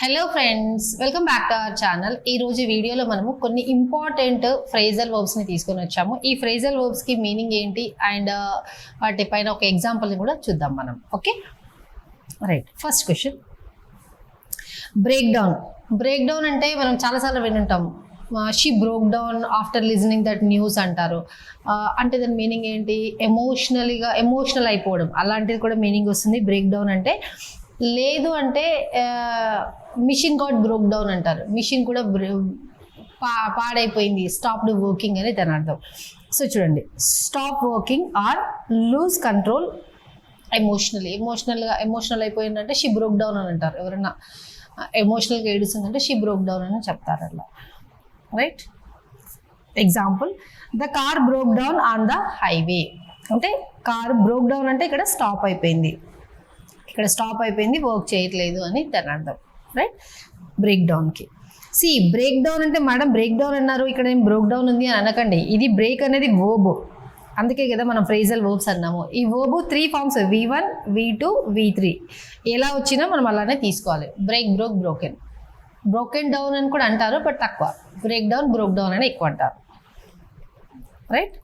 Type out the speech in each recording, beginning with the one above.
Hello friends, welcome back to our channel. ఈ రోజు వీడియోలో మనము కొన్ని ఇంపార్టెంట్ ఫ్రేజల్ వర్బ్స్ని తీసుకొని వచ్చాము. ఈ ఫ్రేజల్ వర్బ్స్కి మీనింగ్ ఏంటి అండ్ వాటిపైన ఒక ఎగ్జాంపుల్ని కూడా చూద్దాం మనం. Okay right, first question, break down. Break down అంటే మనం చాలాసార్లు వినుంటాము. She broke down after listening that news అంటారు. అంటే దాని మీనింగ్ ఏంటి? ఎమోషనల్ అయిపోవడం, అలాంటిది కూడా మీనింగ్ వస్తుంది బ్రేక్ డౌన్ అంటే. లేదు అంటే మిషన్ గాట్ బ్రోక్ డౌన్ అంటారు. మిషన్ కూడా పాడైపోయింది, స్టాప్డ్ వర్కింగ్ అని దాని అర్థం. సో చూడండి, stop working or lose control emotional అయిపోయిందంటే షీ బ్రోక్ డౌన్ అని అంటారు. ఎవరైనా ఎమోషనల్గా ఏడుస్తుందంటే షీ బ్రోక్ డౌన్ అని చెప్తారు అట్లా. Right, example, the car broke down on the highway. అంటే కార్ బ్రోక్ డౌన్ అంటే ఇక్కడ స్టాప్ అయిపోయింది, వర్క్ చేయట్లేదు అని దాని అర్థం. రైట్, బ్రేక్ డౌన్కి. బ్రేక్ డౌన్ అంటే మేడం బ్రేక్ డౌన్ అన్నారు, ఇక్కడ ఏం బ్రోక్ డౌన్ ఉంది అని అనకండి. ఇది బ్రేక్ అనేది వర్బ్, అందుకే కదా మనం ఫ్రేజల్ వర్బ్స్ అన్నాము. ఈ verb 3 forms, V1, V2, V3 ఎలా వచ్చినా మనం అలానే తీసుకోవాలి. Break, broke, broken. Broken down అని కూడా అంటారు, బట్ తక్కువ. బ్రేక్ డౌన్, బ్రోక్ డౌన్ అని ఎక్కువ అంటారు. Right,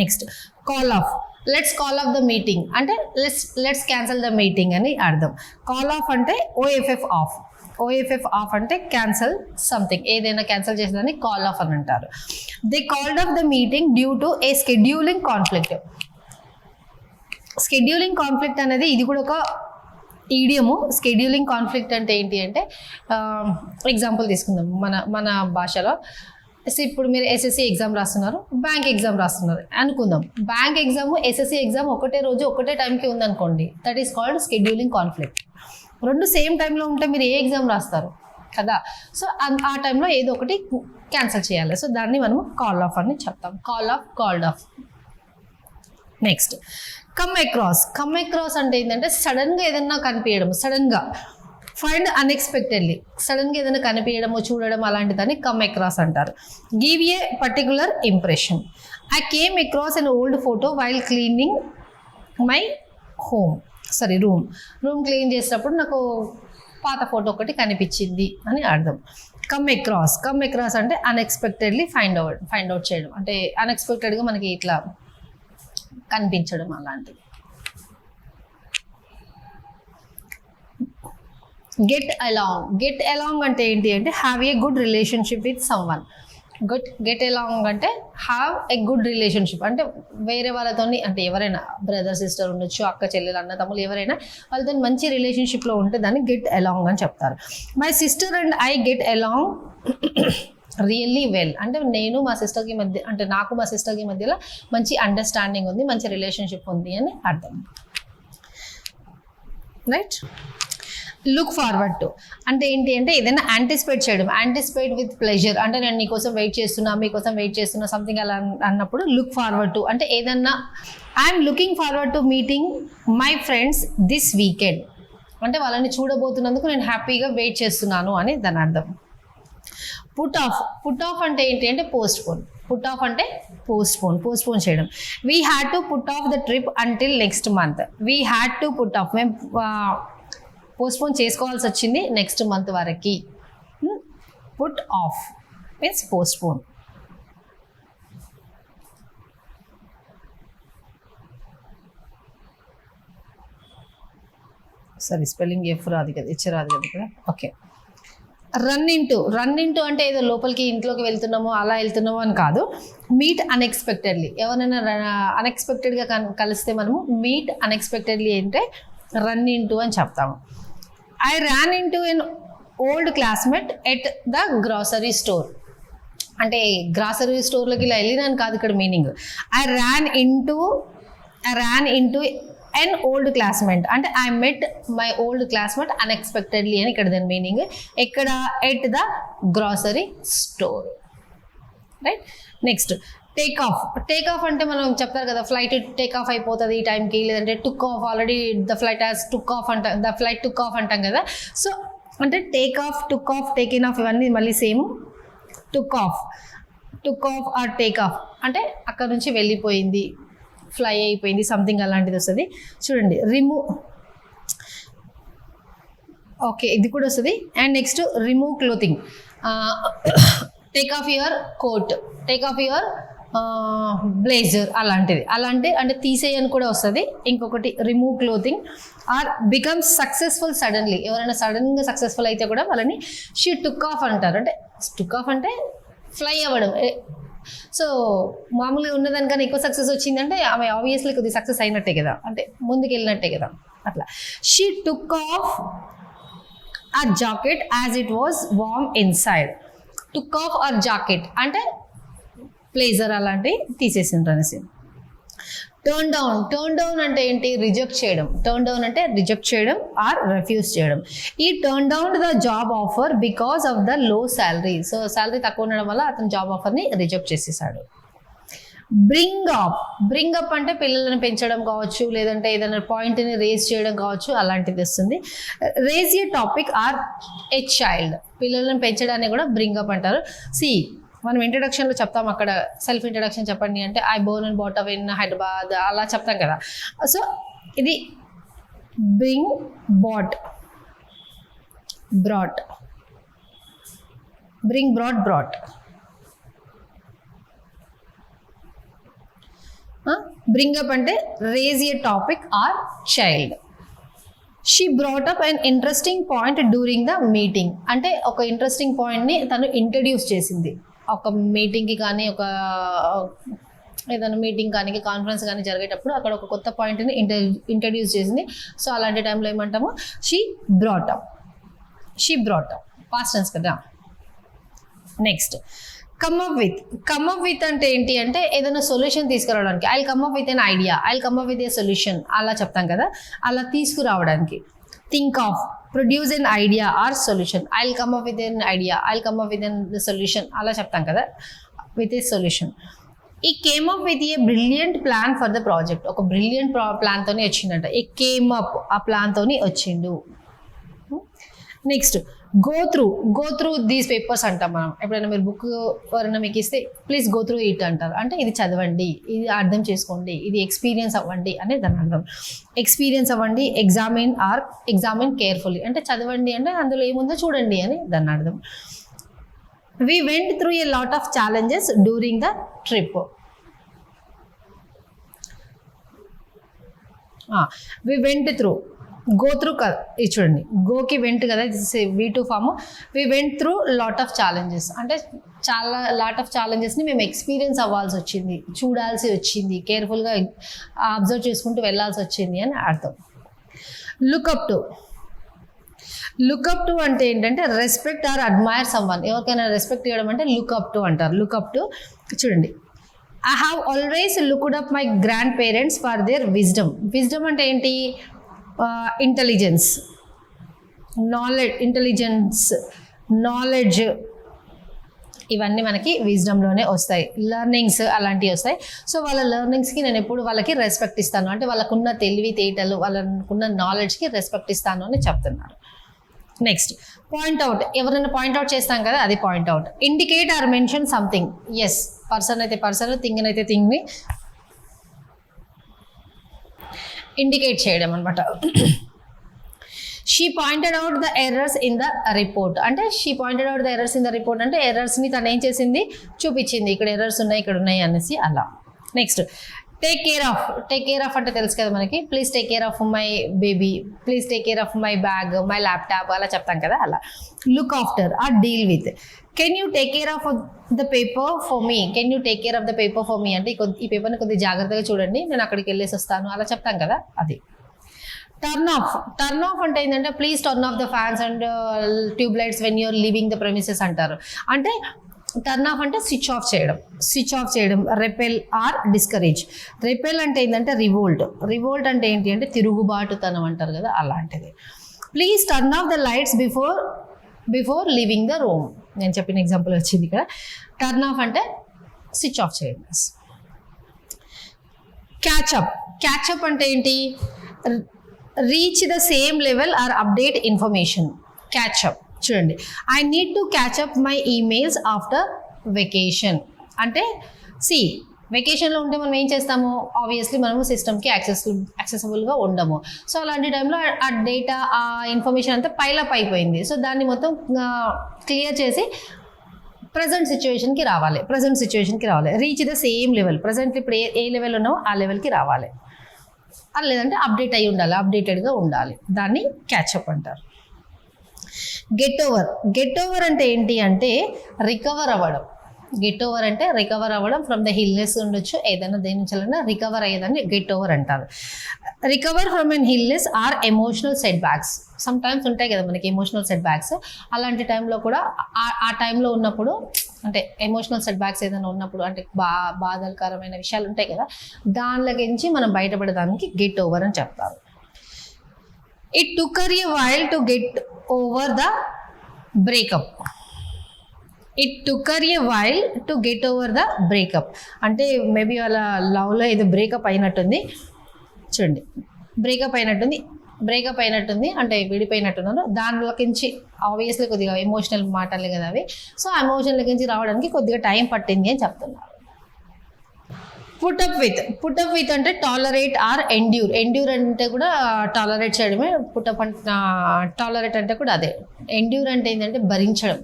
next, call of. Let's call of the meeting అంటే లెట్స్ క్యాన్సల్ ద మీటింగ్ అని అర్థం. కాల్ ఆఫ్ అంటే OFF ఆఫ్. OFF ఆఫ్ అంటే క్యాన్సల్ సంథింగ్, ఏదైనా క్యాన్సల్ చేసేదాన్ని కాల్ ఆఫ్ అని అంటారు. They called of the meeting due to A scheduling conflict. Scheduling conflict అనేది ఇది కూడా ఒక ఈడియము. స్కెడ్యూలింగ్ కాన్ఫ్లిక్ట్ అంటే ఏంటి అంటే, ఎగ్జాంపుల్ తీసుకుందాం మన భాషలో. ఇప్పుడు మీరు SSC ఎగ్జామ్ రాస్తున్నారు, బ్యాంక్ ఎగ్జామ్ రాస్తున్నారు అనుకుందాం. బ్యాంక్ ఎగ్జామ్, SSC ఎగ్జామ్ ఒకటే రోజు ఒకటే టైంకి ఉందనుకోండి, that is called scheduling conflict. రెండు సేమ్ టైంలో ఉంటే మీరు ఏ ఎగ్జామ్ రాస్తారు కదా. సో ఆ టైంలో ఏదో ఒకటి క్యాన్సిల్ చేయాలి. సో దాన్ని మనం కాల్ ఆఫ్ అని చెప్తాం. Call of, called of. Next, come across. Come across అంటే ఏంటంటే సడన్గా ఏదన్నా కనిపించడం, సడన్గా. ఫైండ్ అన్ఎక్స్పెక్టెడ్లీ, సడన్గా ఏదైనా కనిపించడము, చూడడం, అలాంటి దాన్ని కమ్ అక్రాస్ అంటారు. Give a particular impression. I came across an old photo while cleaning my room clean చేసేటప్పుడు నాకు పాత ఫోటో ఒకటి కనిపించింది అని అర్థం. కమ్ అక్రాస్ అంటే అన్ఎక్స్పెక్టెడ్లీ ఫైండ్ అవుట్ చేయడం, అంటే అన్ఎక్స్పెక్టెడ్గా మనకి ఇట్లా కనిపించడం అలాంటిది. గెట్ అలాంగ్ అంటే ఏంటి అంటే have a good relationship with someone. Get along అంటే హ్యావ్ ఏ గుడ్ రిలేషన్షిప్, అంటే వేరే వాళ్ళతో, అంటే ఎవరైనా బ్రదర్ సిస్టర్ ఉండొచ్చు, అక్క చెల్లెలు, అన్న తమ్ములు, ఎవరైనా వాళ్ళతో మంచి రిలేషన్షిప్లో ఉంటే దాన్ని గెట్ అలాంగ్ అని చెప్తారు. My sister and I get along really well అంటే నేను మా సిస్టర్కి మధ్య, అంటే నాకు మా సిస్టర్కి మధ్యలో మంచి అండర్స్టాండింగ్ ఉంది, మంచి రిలేషన్షిప్ ఉంది అని అర్థం. రైట్, లుక్ ఫార్వర్డ్ టు అంటే ఏంటి అంటే ఏదైనా యాంటిసిపేట్ చేయడం. యాంటిసిపేట్ విత్ ప్లెజర్ అంటే నేను మీకోసం వెయిట్ చేస్తున్నా సంథింగ్ అలా అన్నప్పుడు లుక్ ఫార్వర్డ్ టు అంటే ఏదన్నా. I'm looking forward to meeting my friends this weekend అంటే వాళ్ళని చూడబోతున్నందుకు నేను హ్యాపీగా వెయిట్ చేస్తున్నాను అని దాని అర్థం. పుట్ ఆఫ్ అంటే ఏంటి అంటే పోస్ట్ పోన్ చేయడం. We had to put off the trip until next month. We had to put off, మేము పోస్ట్పోన్ చేసుకోవాల్సి వచ్చింది నెక్స్ట్ మంత్ వరకు. Put off means postpone. సరే, స్పెల్లింగ్ ఎఫ్ రాదు కదా, రాదు కదా ఇక్కడ. ఓకే, రన్ ఇంటూ అంటే ఏదో లోపలికి ఇంట్లోకి వెళ్తున్నామో అలా వెళ్తున్నామో అని కాదు. మీట్ అన్ఎక్స్పెక్టెడ్లీ, ఎవరైనా అన్ఎక్స్పెక్టెడ్గా కలిస్తే మనము మీట్ అన్ఎక్స్పెక్టెడ్లీ అంటే రన్ ఇంటూ అని చెప్తాము. I ran into an old classmate at the grocery store. అంటే గ్రాసరీ స్టోర్లోకి ఇలా వెళ్ళినాను కాదు ఇక్కడ meaning. I ran into an old classmate అంటే I met my old classmate unexpectedly అని ఇక్కడ దాని మీనింగ్. ఎక్కడ? At the grocery store. Right, next, take off అంటే మనం చెప్తారు కదా, ఫ్లైట్ టేక్ ఆఫ్ అయిపోతుంది ఈ టైంకి, లేదంటే took off, already the flight took off అంటాం కదా. సో అంటే take off, took off, taken off ఇవన్నీ మళ్ళీ same. Took off or take off అంటే అక్కడ నుంచి వెళ్ళిపోయింది, ఫ్లై అయిపోయింది, సంథింగ్ అలాంటిది వస్తుంది. చూడండి, ఓకే, ఇది కూడా వస్తుంది. And next remove clothing, take off your coat, take off your blazer, అలాంటిది. అంటే తీసేయని కూడా వస్తుంది. ఇంకొకటి remove clothing or become successful suddenly. ఎవరైనా సడన్గా సక్సెస్ఫుల్ అయితే కూడా వాళ్ళని షీ టుక్ ఆఫ్ అంటారు. అంటే టుక్ ఆఫ్ అంటే ఫ్లై అవ్వడం. సో మామూలుగా ఉన్నదానికన్నా ఎక్కువ సక్సెస్ వచ్చిందంటే ఆమె ఆబ్వియస్లీ కొద్దిగా సక్సెస్ అయినట్టే కదా, అంటే ముందుకు వెళ్ళినట్టే కదా. అట్లా she took off her jacket as it was warm inside. Took off her jacket అంటే బ్లేజర్ అలాంటివి తీసేసిండ్రు అనేసి. టర్న్ డౌన్ అంటే ఏంటి? రిజెక్ట్ చేయడం. టర్న్ డౌన్ అంటే రిజెక్ట్ చేయడం ఆర్ రిఫ్యూజ్ చేయడం. He turn down the job offer because of the low salary. So salary తక్కువ ఉండడం వల్ల అతను జాబ్ ఆఫర్ని రిజెక్ట్ చేసేసాడు. బ్రింగ్ అప్ అంటే పిల్లలను పెంచడం కావచ్చు, లేదంటే ఏదైనా పాయింట్ని రేజ్ చేయడం కావచ్చు, అలాంటిది వస్తుంది. Raise a topic or a child. పిల్లలను పెంచడాన్ని కూడా బ్రింగ్ అప్ అంటారు. మనం ఇంట్రడక్షన్లో చెప్తాం, అక్కడ సెల్ఫ్ ఇంట్రడక్షన్ చెప్పండి అంటే I born and bought up in Hyderabad అలా చెప్తాం కదా. సో ఇది bring, brought, bring, brought. Bring up అంటే raise a topic or child. She brought up and interesting point during the meeting. అంటే ఒక ఇంట్రెస్టింగ్ పాయింట్ని తను ఇంట్రడ్యూస్ చేసింది. ఒక మీటింగ్కి కానీ, ఒక ఏదైనా మీటింగ్ కానీ, కాన్ఫరెన్స్ కానీ జరిగేటప్పుడు అక్కడ ఒక కొత్త పాయింట్ని ఇంట్రడ్యూస్ చేసింది. సో అలాంటి టైంలో ఏమంటాము? She brought up past tense కదా. నెక్స్ట్ కమ్ అప్ విత్ అంటే ఏంటి అంటే ఏదైనా సొల్యూషన్ తీసుకురావడానికి. I come up with an idea, I come up with a solution అలా చెప్తాం కదా, అలా తీసుకురావడానికి. Think of, produce an idea or solution. I come up with an idea, I come up with an solution అలా చెప్తాం కదా, with a solution. He came up with a brilliant plan for the project. ఒక brilliant ప్లాన్తోనే వచ్చిందంట. ఏ came up, ఆ ప్లాన్తోని వచ్చిండు. Next go through these papers అంటాం మనం. ఎప్పుడైనా మీరు బుక్ ఎవరైనా మీకు ఇస్తే ప్లీజ్ గో త్రూ ఇట్ అంటారు. అంటే ఇది చదవండి, ఇది అర్థం చేసుకోండి, ఇది ఎక్స్పీరియన్స్ అవ్వండి అని దాని అర్థం. ఎక్స్పీరియన్స్ అవ్వండి, ఎగ్జామిన్ కేర్ఫుల్లీ అంటే చదవండి అంటే అందులో ఏముందో చూడండి అని దాని అర్థం. We went through a lot of challenges during the trip. We went through. Go through కదా, ఇది చూడండి, గోకి వెంట్ కదా, V2 form. We went through lot of challenges అంటే లాట్ ఆఫ్ ఛాలెంజెస్ని మేము ఎక్స్పీరియన్స్ అవ్వాల్సి వచ్చింది, చూడాల్సి వచ్చింది, కేర్ఫుల్గా అబ్జర్వ్ చేసుకుంటూ వెళ్ళాల్సి వచ్చింది అని అర్థం. లుక్అప్ టు అంటే ఏంటంటే రెస్పెక్ట్ ఆర్ అడ్మైర్ సమ్వన్. ఎవరికైనా రెస్పెక్ట్ ఇవ్వడం అంటే లుక్అప్ టు అంటారు. లుక్అప్ టు చూడండి, I have always looked up my grand parents for their wisdom అంటే ఏంటి? ఇంటెలిజెన్స్, నాలెడ్జ్ ఇవన్నీ మనకి విజ్డమ్లోనే వస్తాయి. లెర్నింగ్స్ అలాంటివి వస్తాయి. సో వాళ్ళ లెర్నింగ్స్కి నేను ఎప్పుడు వాళ్ళకి రెస్పెక్ట్ ఇస్తాను అంటే వాళ్ళకున్న తెలివితేటలు, వాళ్ళకున్న నాలెడ్జ్కి రెస్పెక్ట్ ఇస్తాను అని చెప్తున్నారు. Next point out. ఎవరైనా పాయింట్అవుట్ చేస్తాం కదా, అది point out. Indicate or mention something. Yes, person అయితే పర్సన్, థింగ్ అయితే థింగ్ని ఇండికేట్ చేయడం అనమాట. She pointed out the errors in the report అంటే అంటే ఎర్రర్స్ని తను ఏం చేసింది? చూపించింది, ఇక్కడ ఎర్రర్స్ ఉన్నాయి, ఇక్కడ ఉన్నాయి అనేసి అలా. నెక్స్ట్ టేక్ కేర్ ఆఫ్ అంటే తెలుసు కదా మనకి. Please take care of my baby, please take care of my bag, my laptop అలా చెప్తాం కదా అలా. Look after or deal with. Can you take care of the paper for me అంటే ఈ పేపర్ని కొద్దిగా జాగ్రత్తగా చూడండి, నేను అక్కడికి వెళ్ళేసి వస్తాను అలా చెప్తాం కదా అది. టర్న్ ఆఫ్ అంటే ఏంటంటే please turn off the fans and tube lights when you are leaving the premises అంటారు. అంటే టర్న్ ఆఫ్ అంటే స్విచ్ ఆఫ్ చేయడం. Repel or discourage. రెపెల్ అంటే ఏంటంటే రివోల్ట్ అంటే ఏంటి అంటే తిరుగుబాటుతనం అంటారు కదా, అలాంటిది. Please turn off the lights before leaving the room. నేను చెప్పిన ఎగ్జాంపుల్ వచ్చింది ఇక్కడ. టర్న్ ఆఫ్ అంటే స్విచ్ ఆఫ్ చేయండి. క్యాచప్ అంటే ఏంటి? Reach the same level or update information. Catch up చూడండి, I need to catch up my emails after vacation అంటే వెకేషన్లో ఉంటే మనం ఏం చేస్తాము, ఆబ్వియస్లీ మనము సిస్టమ్కి యాక్సెసిబుల్గా ఉండము. సో అలాంటి టైంలో ఆ డేటా, ఆ ఇన్ఫర్మేషన్ అంతా పైలప్ అయిపోయింది. సో దాన్ని మొత్తం క్లియర్ చేసి ప్రజెంట్ సిచ్యువేషన్కి రావాలి. Reach the same level. Present ఇప్పుడు ఏ లెవెల్ ఉన్నామో ఆ లెవెల్కి రావాలి. లేదంటే అప్డేట్ అయ్యి ఉండాలి, అప్డేటెడ్గా ఉండాలి. దాన్ని క్యాచప్ అంటారు. గెట్ ఓవర్ అంటే ఏంటి అంటే రికవర్ అవ్వడం. గెట్ ఓవర్ అంటే రికవర్ అవ్వడం ఫ్రమ్ ద హిల్నెస్ ఉండొచ్చు, ఏదైనా దేని నుంచి రికవర్ అయ్యేదాన్ని గెట్ ఓవర్ అంటారు. Recover from an illness or emotional setbacks. Sometimes ఉంటాయి కదా మనకి ఎమోషనల్ సెట్ బ్యాక్స్. అలాంటి టైంలో కూడా ఆ టైంలో ఉన్నప్పుడు, అంటే ఎమోషనల్ సెట్ బ్యాక్స్ ఏదైనా ఉన్నప్పుడు, అంటే బాధాకరమైన విషయాలు ఉంటాయి కదా, దానిలోకించి మనం బయటపడడానికి గెట్ ఓవర్ అని చెప్తారు. It took her a while to get over the breakup. అంటే మేబీ వాళ్ళ లవ్లో ఏదో బ్రేకప్ అయినట్టుంది. చూడండి, బ్రేకప్ అయినట్టుంది అంటే విడిపోయినట్టున్నారు. దానిలోకించి ఆబ్వియస్లీ కొద్దిగా ఎమోషనల్ మాటలే కదా అవి. సో ఆ ఎమోషనల్లోకించి రావడానికి కొద్దిగా టైం పట్టింది అని చెప్తున్నారు. పుటప్ విత్ అంటే టాలరేట్ ఆర్ ఎండ్యూర్ అంటే కూడా టాలరేట్ చేయడమే. టాలరేట్ అంటే కూడా అదే. ఎండ్యూర్ అంటే ఏంటంటే భరించడం.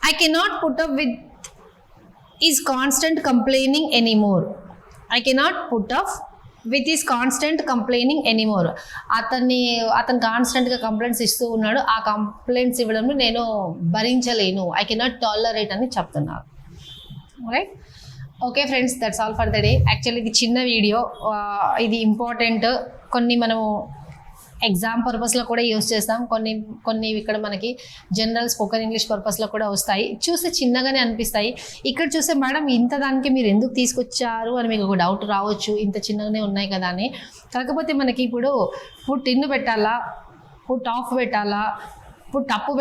I cannot put up with is constant complaining anymore. అతను కాన్స్టెంట్గా కంప్లైంట్స్ ఇస్తూ ఉన్నాడు. ఆ కంప్లైంట్స్ ఇవ్వడంలో నేను భరించలేను. ఐ కెనాట్ టాలరేట్ అని చెప్తున్నారు. Right. Okay friends, that's all for the day. Actually ఇది చిన్న వీడియో, ఇది ఇంపార్టెంట్. కొన్ని మనము ఎగ్జామ్ పర్పస్లో కూడా యూస్ చేస్తాం, కొన్ని ఇక్కడ మనకి జనరల్ స్పోకెన్ ఇంగ్లీష్ పర్పస్లో కూడా వస్తాయి. చూస్తే చిన్నగానే అనిపిస్తాయి. ఇక్కడ చూస్తే మేడం ఇంత దానికి మీరు ఎందుకు తీసుకొచ్చారు అని మీకు ఒక డౌట్ రావచ్చు, ఇంత చిన్నగానే ఉన్నాయి కదా అని. కాకపోతే మనకి ఇప్పుడు పుట్ ఇన్ పెట్టాలా, పుట్ ఆఫ్ పెట్టాలా, పుట్ అప్పు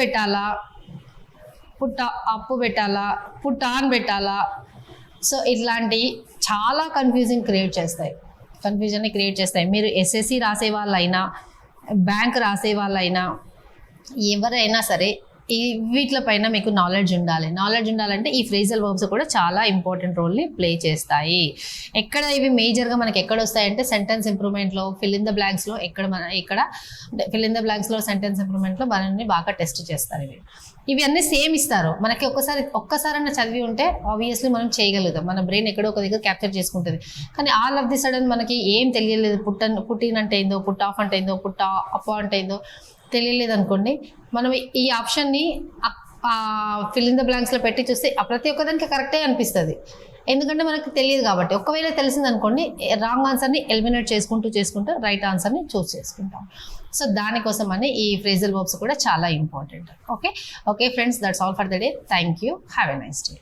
పెట్టాలా, పుట్ ఆన్ పెట్టాలా. సో ఇట్లాంటి చాలా కన్ఫ్యూజన్ని క్రియేట్ చేస్తాయి. మీరు ఎస్ఎస్సి రాసే వాళ్ళైనా, బ్యాంక్ రాసే వాళ్ళైనా, ఎవరైనా సరే వీటిపైన మీకు నాలెడ్జ్ ఉండాలంటే ఈ ఫ్రేజల్ వర్బ్స్ కూడా చాలా ఇంపార్టెంట్ రోల్ని ప్లే చేస్తాయి. ఎక్కడ ఇవి మేజర్గా మనకి ఎక్కడ వస్తాయంటే సెంటెన్స్ ఇంప్రూవ్మెంట్లో, ఫిల్ ఇన్ ద బ్లాంక్స్లో సెంటెన్స్ ఇంప్రూవ్మెంట్లో మనల్ని బాగా టెస్ట్ చేస్తారు. ఇవి అన్నీ సేమ్ ఇస్తారు మనకి. ఒక్కసారైనా చదివి ఉంటే ఆబ్వియస్లీ మనం చేయగలుగుతాం. మన బ్రెయిన్ ఎక్కడో ఒక దగ్గర క్యాప్చర్ చేసుకుంటుంది. కానీ ఆల్ ఆఫ్ ది సడన్ మనకి ఏం తెలియలేదు, పుట్టిన్ అంటే ఏందో, పుట్ ఆఫ్ అంటే ఏందో, పుట్ అప్ అంటే ఏందో తెలియలేదు అనుకోండి, మనం ఈ ఆప్షన్ని ఫిల్ ఇన్ ద బ్లాంక్స్లో పెట్టి చూస్తే ప్రతి ఒక్కదానికి కరెక్టే అనిపిస్తుంది. ఎందుకంటే మనకు తెలియదు కాబట్టి. ఒకవేళ తెలిసింది అనుకోండి, రాంగ్ ఆన్సర్ని ఎలిమినేట్ చేసుకుంటూ రైట్ ఆన్సర్ని చూస్ చేసుకుంటాం. సో దానికోసం అని ఈ ఫ్రేజల్ వర్బ్స్ కూడా చాలా important. Okay friends, that's all for the day. Thank you. Have a nice day.